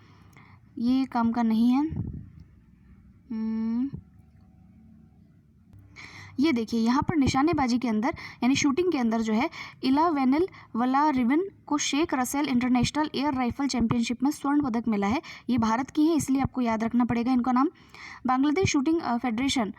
ये काम का नहीं है। ये देखिए यहाँ पर निशानेबाजी के अंदर यानी शूटिंग के अंदर जो है इला वेनिल वलारिवन को Sheikh Russel international air rifle championship में स्वर्ण पदक मिला है। ये भारत की है, इसलिए आपको याद रखना पड़ेगा इनका नाम। बांग्लादेश शूटिंग फेडरेशन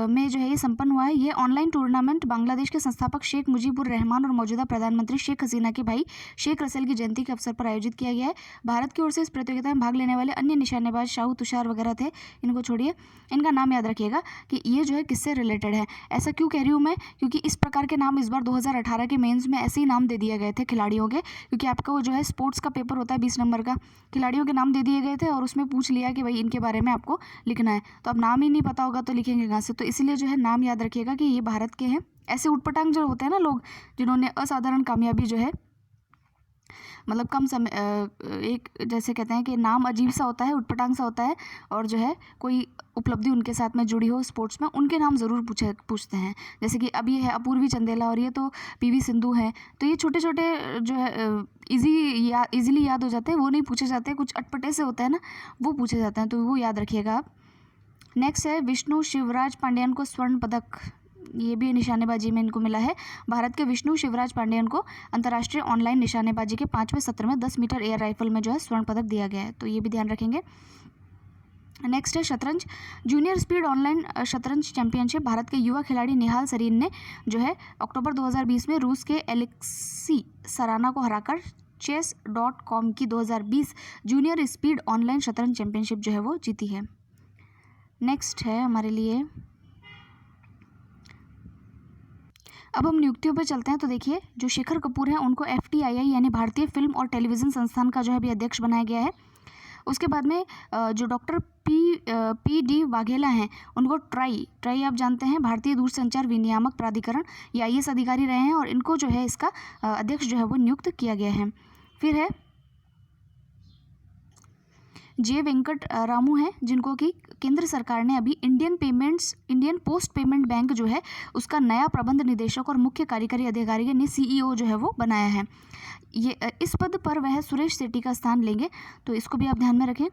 में जो है ये संपन्न हुआ है। ये ऑनलाइन टूर्नामेंट बांग्लादेश के संस्थापक शेख मुजीबुर रहमान और मौजूदा प्रधानमंत्री शेख हसीना के भाई शेख रसेल की जयंती के अवसर पर आयोजित किया गया है। भारत की ओर से इस प्रतियोगिता में भाग लेने वाले अन्य निशानेबाज शाहू तुषार वगैरह थे, इनको छोड़िए। इनका नाम याद रखिएगा कि ये जो है किससे रिलेटेड है। ऐसा क्यों कह रही हूँ मैं, क्योंकि इस प्रकार के नाम इस बार 2018 के मेंस में ऐसे ही नाम दे दिए गए थे खिलाड़ियों के, क्योंकि आपका वो जो है स्पोर्ट्स का पेपर होता है 20 नंबर का, खिलाड़ियों के नाम दे दिए गए थे और उसमें पूछ लिया कि भाई इनके बारे में आपको लिखना है। तो अब नाम ही नहीं पता होगा तो लिखेंगे कहाँ से, तो इसलिए जो है नाम याद रखिएगा कि ये भारत के हैं। ऐसे उटपटांग जो होते हैं ना लोग, जिन्होंने असाधारण कामयाबी जो है मतलब कम समय एक जैसे कहते हैं कि नाम अजीब सा होता है, उटपटांग सा होता है, और जो है कोई उपलब्धि उनके साथ में जुड़ी हो स्पोर्ट्स में, उनके नाम ज़रूर पूछते हैं। जैसे कि अब ये है अपूर्वी चंदेला और ये तो पीवी सिंधु है, तो ये छोटे छोटे जो है इजीली याद हो जाते हैं, वो नहीं पूछे जाते। कुछ अटपटे से होते हैं ना, वो पूछे जाते हैं, तो वो याद रखिएगा आप। नेक्स्ट है विष्णु शिवराज पांड्यन को स्वर्ण पदक, ये भी निशानेबाजी में इनको मिला है। भारत के विष्णु शिवराज पांड्यन को अंतर्राष्ट्रीय ऑनलाइन निशानेबाजी के 5वें सत्र में 10 मीटर एयर राइफल में जो है स्वर्ण पदक दिया गया है, तो ये भी ध्यान रखेंगे। नेक्स्ट है शतरंज, जूनियर स्पीड ऑनलाइन शतरंज चैंपियनशिप। भारत के युवा खिलाड़ी निहाल सरीन ने जो है अक्टूबर 2020 में रूस के एलेक्सी सराना को हराकर chess.com की 2020 जूनियर स्पीड ऑनलाइन शतरंज चैंपियनशिप जो है वो जीती है। नेक्स्ट है हमारे लिए, अब हम नियुक्तियों पर चलते हैं। तो देखिए जो शेखर कपूर हैं उनको FTII यानी भारतीय फिल्म और टेलीविज़न संस्थान का जो है अभी अध्यक्ष बनाया गया है। उसके बाद में जो डॉक्टर PD वाघेला हैं उनको ट्राई आप जानते हैं भारतीय दूरसंचार विनियामक प्राधिकरण, ये IAS अधिकारी रहे हैं और इनको जो है इसका अध्यक्ष जो है वो नियुक्त किया गया है। फिर है J वेंकट रामू हैं जिनको कि केंद्र सरकार ने अभी इंडियन पोस्ट पेमेंट बैंक जो है उसका नया प्रबंध निदेशक और मुख्य कार्यकारी अधिकारी यानी CEO जो है वो बनाया है। ये इस पद पर वह सुरेश सेठी का स्थान लेंगे, तो इसको भी आप ध्यान में रखें।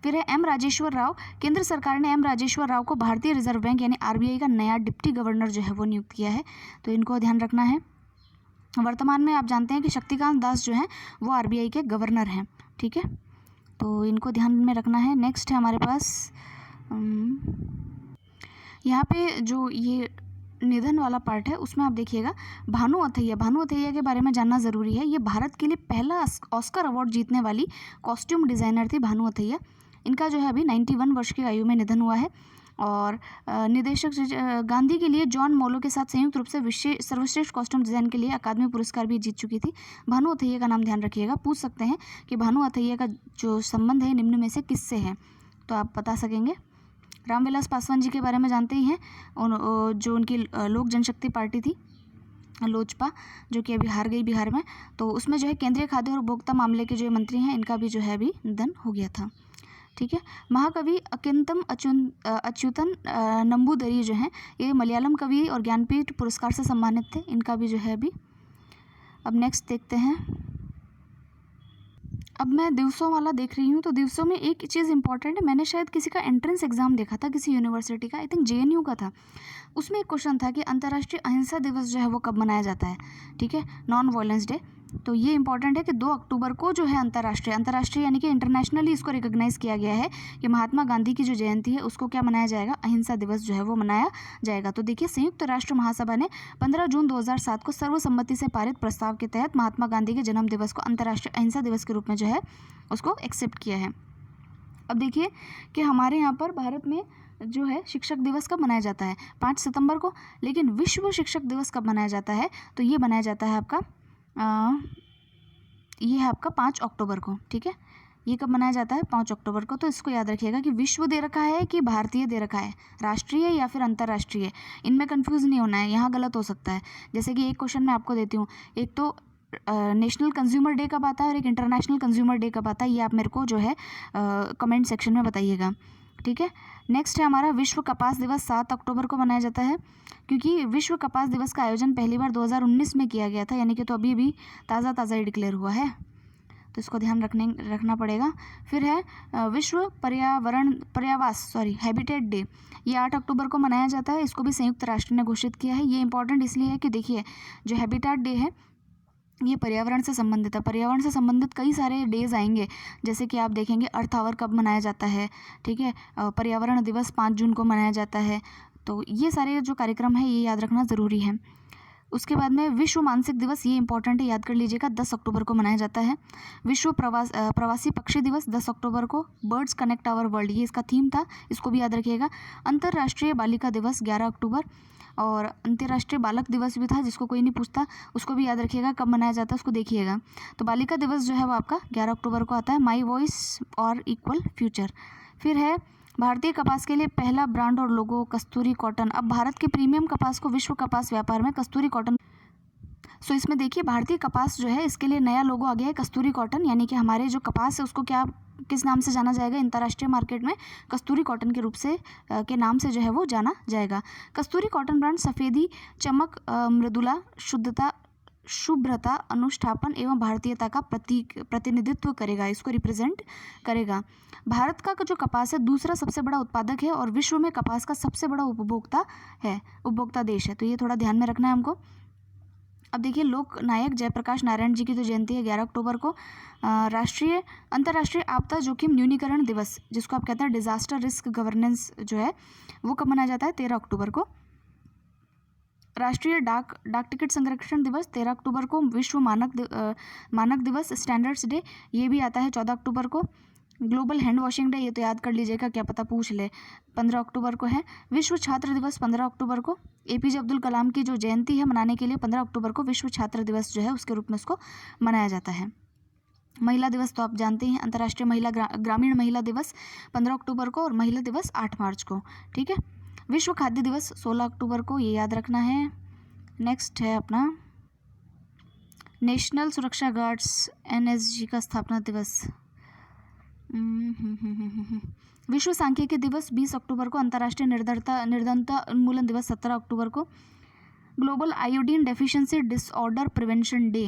फिर है M राजेश्वर राव, केंद्र सरकार ने M राजेश्वर राव को भारतीय रिजर्व बैंक यानी RBI का नया डिप्टी गवर्नर जो है वो नियुक्त किया है, तो इनको ध्यान रखना है। वर्तमान में आप जानते हैं कि शक्तिकांत दास जो हैं वो RBI के गवर्नर हैं, ठीक है, तो इनको ध्यान में रखना है। नेक्स्ट है हमारे पास यहाँ पे जो ये निधन वाला पार्ट है उसमें आप देखिएगा भानु अथैया के बारे में जानना ज़रूरी है। ये भारत के लिए पहला ऑस्कर अवार्ड जीतने वाली कॉस्ट्यूम डिज़ाइनर थी भानु अथैया। इनका जो है अभी 91 वर्ष की आयु में निधन हुआ है। और निदेशक गांधी के लिए जॉन मोलो के साथ संयुक्त रूप से सर्वश्रेष्ठ कॉस्ट्यूम डिज़ाइन के लिए अकादमी पुरस्कार भी जीत चुकी थी। भानु अथैया का नाम ध्यान रखिएगा, पूछ सकते हैं कि भानु अथैया का जो संबंध है निम्न में से किससे है, तो आप बता सकेंगे। रामविलास पासवान जी के बारे में जानते ही हैं, जो उनकी लोक जनशक्ति पार्टी थी लोजपा, जो कि अभी हार गई बिहार में, तो उसमें जो है केंद्रीय खाद्य और उपभोक्ता मामले के जो मंत्री हैं इनका भी जो है अभी निधन हो गया था, ठीक है। महाकवि अकिंतम अच्युतन नंबूदरी जो हैं ये मलयालम कवि और ज्ञानपीठ पुरस्कार से सम्मानित थे, इनका भी जो है अभी। अब नेक्स्ट देखते हैं, अब मैं दिवसों वाला देख रही हूँ, तो दिवसों में एक चीज़ इंपॉर्टेंट है, मैंने शायद किसी का एंट्रेंस एग्जाम देखा था किसी यूनिवर्सिटी का, आई थिंक JNU का था। उसमें एक क्वेश्चन था कि अंतर्राष्ट्रीय अहिंसा दिवस जो है वो कब मनाया जाता है, ठीक है, नॉन वायलेंस डे। तो ये इंपॉर्टेंट है कि 2 अक्टूबर को जो है अंतर्राष्ट्रीय यानी कि इंटरनेशनली इसको रिकॉग्नाइज़ किया गया है कि महात्मा गांधी की जो जयंती है उसको क्या मनाया जाएगा, अहिंसा दिवस जो है वो मनाया जाएगा। तो देखिए संयुक्त राष्ट्र महासभा ने 15 जून 2007 को सर्वसम्मति से पारित प्रस्ताव के तहत महात्मा गांधी के जन्म दिवस को अंतर्राष्ट्रीय अहिंसा दिवस के रूप में जो है उसको एक्सेप्ट किया है। अब देखिए कि हमारे यहाँ पर भारत में जो है शिक्षक दिवस कब मनाया जाता है, 5 सितंबर को। लेकिन विश्व शिक्षक दिवस कब मनाया जाता है, तो ये मनाया जाता है आपका ये है आपका 5 अक्टूबर को। ठीक है, ये कब मनाया जाता है, 5 अक्टूबर को। तो इसको याद रखिएगा कि विश्व दे रखा है कि भारतीय दे रखा है, राष्ट्रीय या फिर अंतर्राष्ट्रीय, इनमें कंफ्यूज नहीं होना है, यहाँ गलत हो सकता है। जैसे कि एक क्वेश्चन मैं आपको देती हूँ, एक तो नेशनल कंज्यूमर डे कब आता है और एक इंटरनेशनल कंज्यूमर डे कब आता है, ये आप मेरे को जो है कमेंट सेक्शन में बताइएगा। ठीक है, नेक्स्ट है हमारा विश्व कपास दिवस 7 अक्टूबर को मनाया जाता है, क्योंकि विश्व कपास दिवस का आयोजन पहली बार 2019 में किया गया था, यानी कि तो अभी भी ताज़ा ही डिक्लेयर हुआ है, तो इसको ध्यान रखना पड़ेगा। फिर है विश्व हैबिटेट डे, ये 8 अक्टूबर को मनाया जाता है, इसको भी संयुक्त राष्ट्र ने घोषित किया है। ये इंपॉर्टेंट इसलिए है कि देखिए जो हैबिटेट डे है ये पर्यावरण से संबंधित है, पर्यावरण से संबंधित कई सारे डेज आएंगे, जैसे कि आप देखेंगे अर्थ आवर कब मनाया जाता है। ठीक है, पर्यावरण दिवस 5 जून को मनाया जाता है, तो ये सारे जो कार्यक्रम है ये याद रखना ज़रूरी है। उसके बाद में विश्व मानसिक दिवस, ये इंपॉर्टेंट है, याद कर लीजिएगा, 10 अक्टूबर को मनाया जाता है। विश्व प्रवासी पक्षी दिवस 10 अक्टूबर को, बर्ड्स कनेक्ट आवर वर्ल्ड, ये इसका थीम था, इसको भी याद रखिएगा। अंतर्राष्ट्रीय बालिका दिवस 11 अक्टूबर, और अंतर्राष्ट्रीय बालक दिवस भी था, जिसको कोई नहीं पूछता, उसको भी याद रखिएगा कब मनाया जाता है, उसको देखिएगा। तो बालिका दिवस जो है वो आपका 11 अक्टूबर को आता है, माई वॉइस और इक्वल फ्यूचर। फिर है भारतीय कपास के लिए पहला ब्रांड और लोगो कस्तूरी कॉटन। अब भारत के प्रीमियम कपास को विश्व कपास व्यापार में कस्तूरी कॉटन, सो इसमें देखिए भारतीय कपास जो है इसके लिए नया लोगो आ गया है कस्तूरी कॉटन, यानी कि हमारे जो कपास है उसको किस नाम से जाना जाएगा, अंतर्राष्ट्रीय मार्केट में कस्तूरी कॉटन के रूप से के नाम से जो है वो जाना जाएगा। कस्तूरी कॉटन ब्रांड सफ़ेदी, चमक, मृदुला, शुद्धता, शुभ्रता, अनुष्ठापन एवं भारतीयता का प्रतिनिधित्व करेगा, इसको रिप्रेजेंट करेगा। भारत का जो कपास है दूसरा सबसे बड़ा उत्पादक है और विश्व में कपास का सबसे बड़ा उपभोक्ता देश है, तो ये थोड़ा ध्यान में रखना है हमको। अब देखिए लोक नायक जयप्रकाश नारायण जी की तो जयंती है 11 अक्टूबर को। अंतर्राष्ट्रीय आपदा जोखिम न्यूनीकरण दिवस, जिसको आप कहते हैं डिजास्टर रिस्क गवर्नेंस जो है, वो कब मनाया जाता है, 13 अक्टूबर को। राष्ट्रीय डाक टिकट संरक्षण दिवस 13 अक्टूबर को। विश्व मानक दिवस स्टैंडर्ड्स डे, ये भी आता है 14 अक्टूबर को। ग्लोबल हैंड वॉशिंग डे, ये तो याद कर लीजिएगा, क्या पता पूछ ले, 15 अक्टूबर को है। विश्व छात्र दिवस 15 अक्टूबर को। APJ अब्दुल कलाम की जो जयंती है मनाने के लिए 15 अक्टूबर को विश्व छात्र दिवस जो है उसके रूप में इसको मनाया जाता है। महिला दिवस तो आप जानते हैं, अंतर्राष्ट्रीय ग्रामीण महिला दिवस 15 अक्टूबर को और महिला दिवस 8 मार्च को। ठीक है, विश्व खाद्य दिवस 16 अक्टूबर को, ये याद रखना है। नेक्स्ट है अपना नेशनल सुरक्षा गार्ड्स NSG का स्थापना दिवस। विश्व सांख्यिकी दिवस 20 अक्टूबर को। अंतर्राष्ट्रीय निर्धनता उन्मूलन दिवस 17 अक्टूबर को। Global iodine deficiency disorder prevention day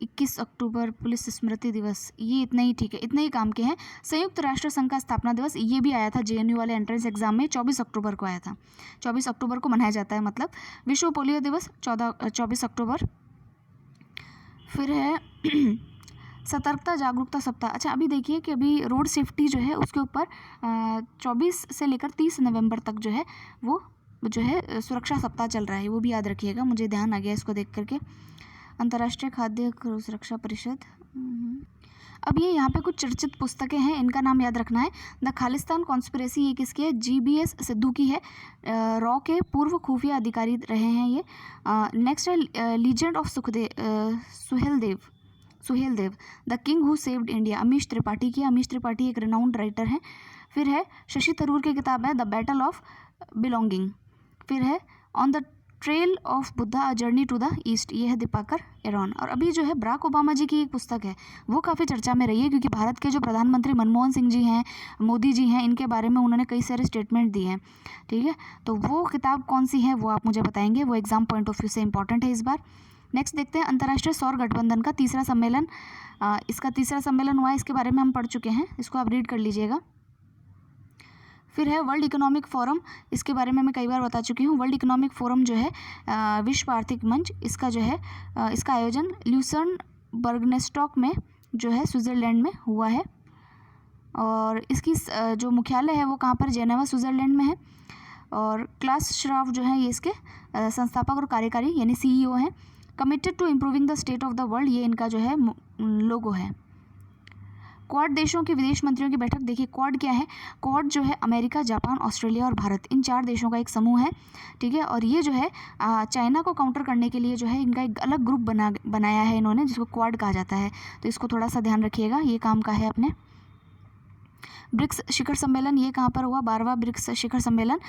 21 अक्टूबर। पुलिस स्मृति दिवस, ये इतना ही, ठीक है, इतने ही काम के हैं। संयुक्त राष्ट्र संघ का स्थापना दिवस, ये भी आया था JNU वाले एंट्रेंस एग्जाम में, 24 अक्टूबर को आया था, 24 अक्टूबर को मनाया जाता है मतलब। विश्व पोलियो दिवस 24 अक्टूबर। फिर है सतर्कता जागरूकता सप्ताह। अच्छा, अभी देखिए कि अभी रोड सेफ्टी जो है उसके ऊपर 24 से लेकर 30 नवंबर तक जो है वो जो है सुरक्षा सप्ताह चल रहा है, वो भी याद रखिएगा, मुझे ध्यान आ गया इसको देख करके। अंतर्राष्ट्रीय खाद्य सुरक्षा परिषद। अब ये यहाँ पे कुछ चर्चित पुस्तकें हैं, इनका नाम याद रखना है। द खालिस्तान कॉन्स्पिरेसी, ये किसकी है, GBS सिद्धू की है, रॉ के पूर्व खुफिया अधिकारी रहे हैं ये। नेक्स्ट है legend of Suheldev, the king who saved India, Amish Tripathi की। अमीश त्रिपाठी एक रिनाउंड राइटर हैं। फिर है शशि थरूर की किताब है द बैटल ऑफ बिलोंगिंग। फिर है on the trail of Buddha a journey to the east, ये है दीपाकर एरॉन। और अभी जो है बराक ओबामा जी की एक पुस्तक है, वो काफ़ी चर्चा में रही है, क्योंकि भारत के जो प्रधानमंत्री मनमोहन सिंह जी हैं, मोदी जी हैं, इनके बारे में उन्होंने कई सारे स्टेटमेंट दिए हैं। ठीक है, तो वो किताब कौन सी है वो आप मुझे बताएंगे, वो एग्जाम पॉइंट ऑफ व्यू से इंपॉर्टेंट है इस बार। नेक्स्ट देखते हैं अंतर्राष्ट्रीय सौर गठबंधन का तीसरा सम्मेलन। इसका तीसरा सम्मेलन हुआ है, इसके बारे में हम पढ़ चुके हैं, इसको आप रीड कर लीजिएगा। फिर है वर्ल्ड इकोनॉमिक फोरम, इसके बारे में मैं कई बार बता चुकी हूँ। वर्ल्ड इकोनॉमिक फोरम जो है विश्व आर्थिक मंच, इसका जो है इसका आयोजन ल्यूसन बर्गनेस्टॉक में जो है स्विट्ज़रलैंड में हुआ है, और इसकी जो मुख्यालय है वो कहाँ पर, जेनेवा स्विट्ज़रलैंड में है। और क्लास श्राफ जो है ये इसके संस्थापक और कार्यकारी यानी CEO हैं। Committed to improving the state of the world, ये इनका जो है लोगो है। क्वाड देशों के विदेश मंत्रियों की बैठक। देखिए क्वाड क्या है, क्वाड जो है अमेरिका, जापान, ऑस्ट्रेलिया और भारत, इन 4 देशों का एक समूह है, ठीक है। और ये जो है चाइना को काउंटर करने के लिए जो है इनका एक अलग ग्रुप बनाया है इन्होंने, जिसको क्वाड कहा जाता है। तो इसको थोड़ा सा ध्यान रखिएगा, ये काम का है अपने। ब्रिक्स शिखर सम्मेलन, ये कहाँ पर हुआ, 12वां ब्रिक्स शिखर सम्मेलन।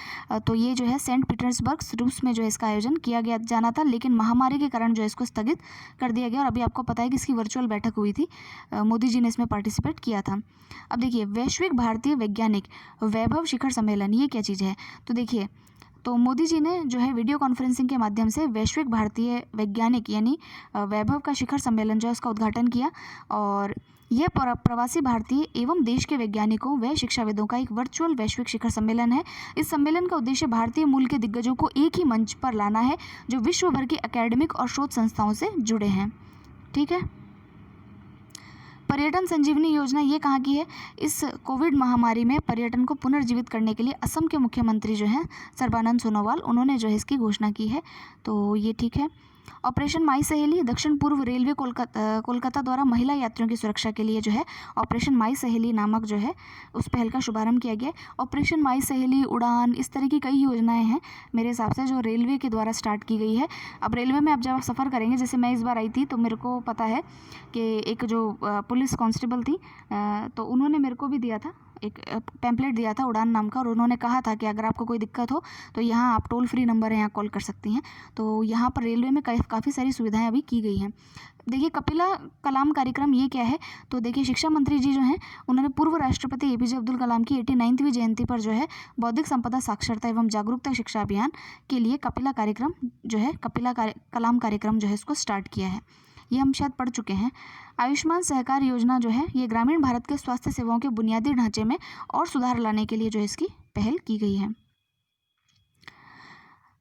तो ये जो है सेंट पीटर्सबर्ग रूस में जो है इसका आयोजन किया गया जाना था, लेकिन महामारी के कारण जो है इसको स्थगित कर दिया गया। और अभी आपको पता है कि इसकी वर्चुअल बैठक हुई थी, मोदी जी ने इसमें पार्टिसिपेट किया था। अब देखिए वैश्विक भारतीय वैज्ञानिक वैभव शिखर सम्मेलन, ये क्या चीज़ है, तो देखिए तो मोदी जी ने जो है वीडियो कॉन्फ्रेंसिंग के माध्यम से वैश्विक भारतीय वैज्ञानिक यानी वैभव का शिखर सम्मेलन जो है उसका उद्घाटन किया। और यह प्रवासी भारतीय एवं देश के वैज्ञानिकों व शिक्षाविदों का एक वर्चुअल वैश्विक शिखर सम्मेलन है। इस सम्मेलन का उद्देश्य भारतीय मूल के दिग्गजों को एक ही मंच पर लाना है जो विश्व भर की एकेडमिक और शोध संस्थाओं से जुड़े हैं, ठीक है। पर्यटन संजीवनी योजना, ये कहाँ की है, इस कोविड महामारी में पर्यटन को पुनर्जीवित करने के लिए असम के मुख्यमंत्री जो हैं सर्बानंद सोनोवाल, उन्होंने जो है इसकी घोषणा की है, तो ये ठीक है। ऑपरेशन माई सहेली, दक्षिण पूर्व रेलवे कोलकाता द्वारा महिला यात्रियों की सुरक्षा के लिए जो है ऑपरेशन माई सहेली नामक जो है उस पहल का शुभारंभ किया गया। ऑपरेशन माई सहेली, उड़ान, इस तरह की कई योजनाएं हैं मेरे हिसाब से जो रेलवे के द्वारा स्टार्ट की गई है। अब रेलवे में जब आप सफ़र करेंगे, जैसे मैं इस बार आई थी तो मेरे को पता है कि एक जो पुलिस कांस्टेबल थी तो उन्होंने मेरे को भी दिया था, एक पैम्पलेट दिया था उड़ान नाम का, और उन्होंने कहा था कि अगर आपको कोई दिक्कत हो तो यहाँ आप टोल फ्री नंबर है, यहाँ कॉल कर सकती हैं। तो यहाँ पर रेलवे में काफ़ी सारी सुविधाएं अभी की गई हैं। देखिए कपिला कलाम कार्यक्रम, ये क्या है, तो देखिए शिक्षा मंत्री जी जो हैं उन्होंने पूर्व राष्ट्रपति APJ अब्दुल कलाम की 89वीं जयंती पर जो है बौद्धिक संपदा साक्षरता एवं जागरूकता शिक्षा अभियान के लिए कपिला कार्यक्रम जो है कलाम कार्यक्रम जो है इसको स्टार्ट किया है। ये हम शायद पढ़ चुके हैं। आयुष्मान सहकार योजना जो है ये ग्रामीण भारत के स्वास्थ्य सेवाओं के बुनियादी ढांचे में और सुधार लाने के लिए जो है इसकी पहल की गई है।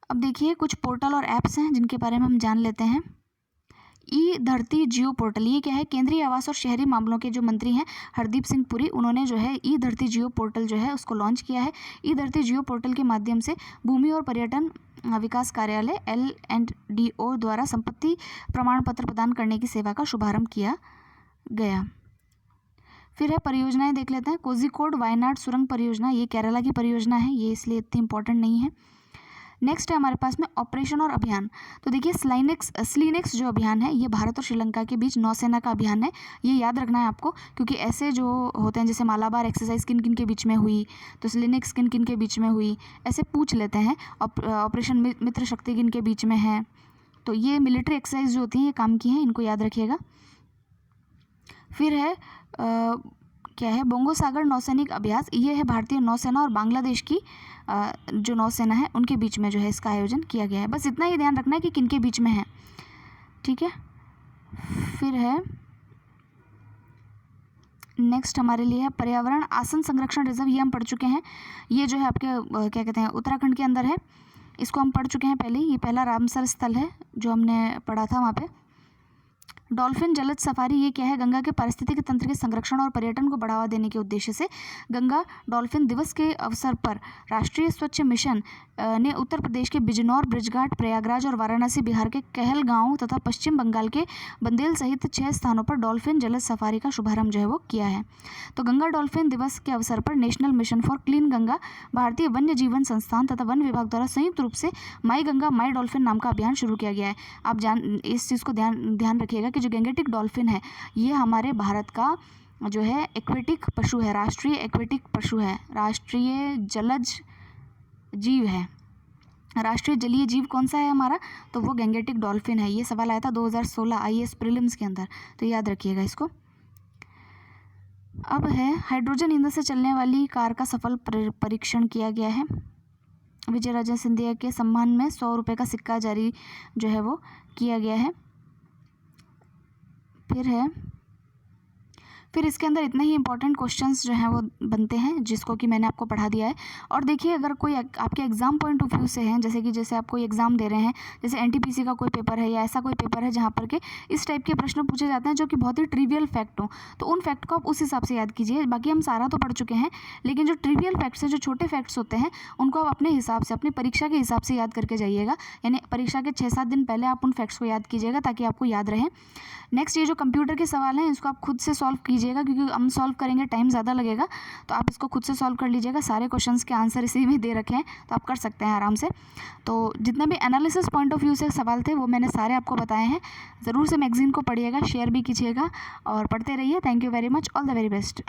अब देखिए कुछ पोर्टल और ऐप्स हैं जिनके बारे में हम जान लेते हैं। ई धरती जियो पोर्टल, ये क्या है, केंद्रीय आवास और शहरी मामलों के जो मंत्री हैं हरदीप सिंह पुरी, उन्होंने जो है ई धरती जियो पोर्टल जो है उसको लॉन्च किया है। ई धरती जियो पोर्टल के माध्यम से भूमि और पर्यटन विकास कार्यालय L&DO द्वारा संपत्ति प्रमाण पत्र प्रदान करने की सेवा का शुभारंभ किया गया। फिर है परियोजनाएं, देख लेते हैं। कोझिकोड वायनाड सुरंग परियोजना, ये केरला की परियोजना है, ये इसलिए इतनी इंपॉर्टेंट नहीं है। नेक्स्ट है हमारे पास में ऑपरेशन और अभियान। तो देखिए स्लीनेक्स जो अभियान है ये भारत और श्रीलंका के बीच नौसेना का अभियान है, ये याद रखना है आपको, क्योंकि ऐसे जो होते हैं जैसे मालाबार एक्सरसाइज किन किन के बीच में हुई, तो स्लीनेक्स किन किन के बीच में हुई, ऐसे पूछ लेते हैं। ऑपरेशन मित्र शक्ति किन के बीच में है, तो ये मिलिट्री एक्सरसाइज जो होती हैं ये काम की हैं, इनको याद रखिएगा। फिर है क्या है, बोंगो सागर नौसैनिक अभ्यास, ये है भारतीय नौसेना और बांग्लादेश की जो नौसेना है उनके बीच में जो है इसका आयोजन किया गया है। बस इतना ही ध्यान रखना है कि किन के बीच में है, ठीक है। फिर है नेक्स्ट हमारे लिए है पर्यावरण आसन संरक्षण रिजर्व, ये हम पढ़ चुके हैं। ये जो है आपके क्या कहते हैं उत्तराखंड के अंदर है, इसको हम पढ़ चुके हैं पहले। ये पहला रामसर स्थल है जो हमने पढ़ा था वहाँ पे। डॉल्फिन जलज सफारी, ये क्या है, गंगा के पारिस्थितिक तंत्र के संरक्षण और पर्यटन को बढ़ावा देने के उद्देश्य से गंगा डॉल्फिन दिवस के अवसर पर राष्ट्रीय स्वच्छ मिशन ने उत्तर प्रदेश के बिजनौर, ब्रिजघाट, प्रयागराज और वाराणसी, बिहार के कहलगांव तथा पश्चिम बंगाल के बंदेल सहित 6 स्थानों पर डॉल्फिन जलज सफारी का शुभारंभ जो है वो किया है। तो गंगा डॉल्फिन दिवस के अवसर पर national mission for clean Ganga, भारतीय वन्य जीवन संस्थान तथा वन विभाग द्वारा संयुक्त रूप से माई गंगा माई डॉल्फिन नाम का अभियान शुरू किया गया है। आप इस चीज़ को ध्यान रखिएगा कि जो गैंगेटिक डॉल्फिन है ये हमारे भारत का जो है एक्वेटिक पशु है, राष्ट्रीय एक्वेटिक पशु है, राष्ट्रीय जलज जीव है। राष्ट्रीय जलीय जीव कौन सा है हमारा, तो वो गैंगेटिक डॉल्फिन है। ये सवाल आया था 2016 IAS प्रीलिम्स के अंदर, तो याद रखिएगा इसको। अब है हाइड्रोजन ईंधन से चलने वाली कार का सफल परीक्षण किया गया है। विजय राजे सिंधिया के सम्मान में 100 रुपये का सिक्का जारी जो है वो किया गया है। फिर इसके अंदर इतने ही इंपॉर्टेंट क्वेश्चंस जो हैं वो बनते हैं जिसको कि मैंने आपको पढ़ा दिया है। और देखिए अगर कोई आपके एग्ज़ाम पॉइंट ऑफ व्यू से हैं, जैसे आप कोई एग्ज़ाम दे रहे हैं, जैसे NTPC का कोई पेपर है या ऐसा कोई पेपर है जहाँ पर के इस टाइप के प्रश्न पूछे जाते हैं जो कि बहुत ही ट्रिवियल फैक्ट हो, तो उन फैक्ट को आप उस हिसाब से याद कीजिए। बाकी हम सारा तो पढ़ चुके हैं, लेकिन जो ट्रिवियल फैक्ट्स हैं, जो छोटे फैक्ट्स होते हैं, उनको आप अपने हिसाब से, अपनी परीक्षा के हिसाब से याद करके जाइएगा। यानी परीक्षा के 6-7 दिन पहले आप उन फैक्ट्स को याद कीजिएगा ताकि आपको याद रहे। नेक्स्ट ये जो कंप्यूटर के सवाल हैं इसको आप खुद से सॉल्व कीजिएगा, क्योंकि हम सॉल्व करेंगे टाइम ज़्यादा लगेगा, तो आप इसको खुद से सॉल्व कर लीजिएगा। सारे क्वेश्चंस के आंसर इसी में दे रखे हैं, तो आप कर सकते हैं आराम से। तो जितने भी एनालिसिस पॉइंट ऑफ व्यू से सवाल थे वो मैंने सारे आपको बताए हैं। ज़रूर से मैगज़ीन को पढ़िएगा, शेयर भी कीजिएगा और पढ़ते रहिए। Thank you very much, all the very best.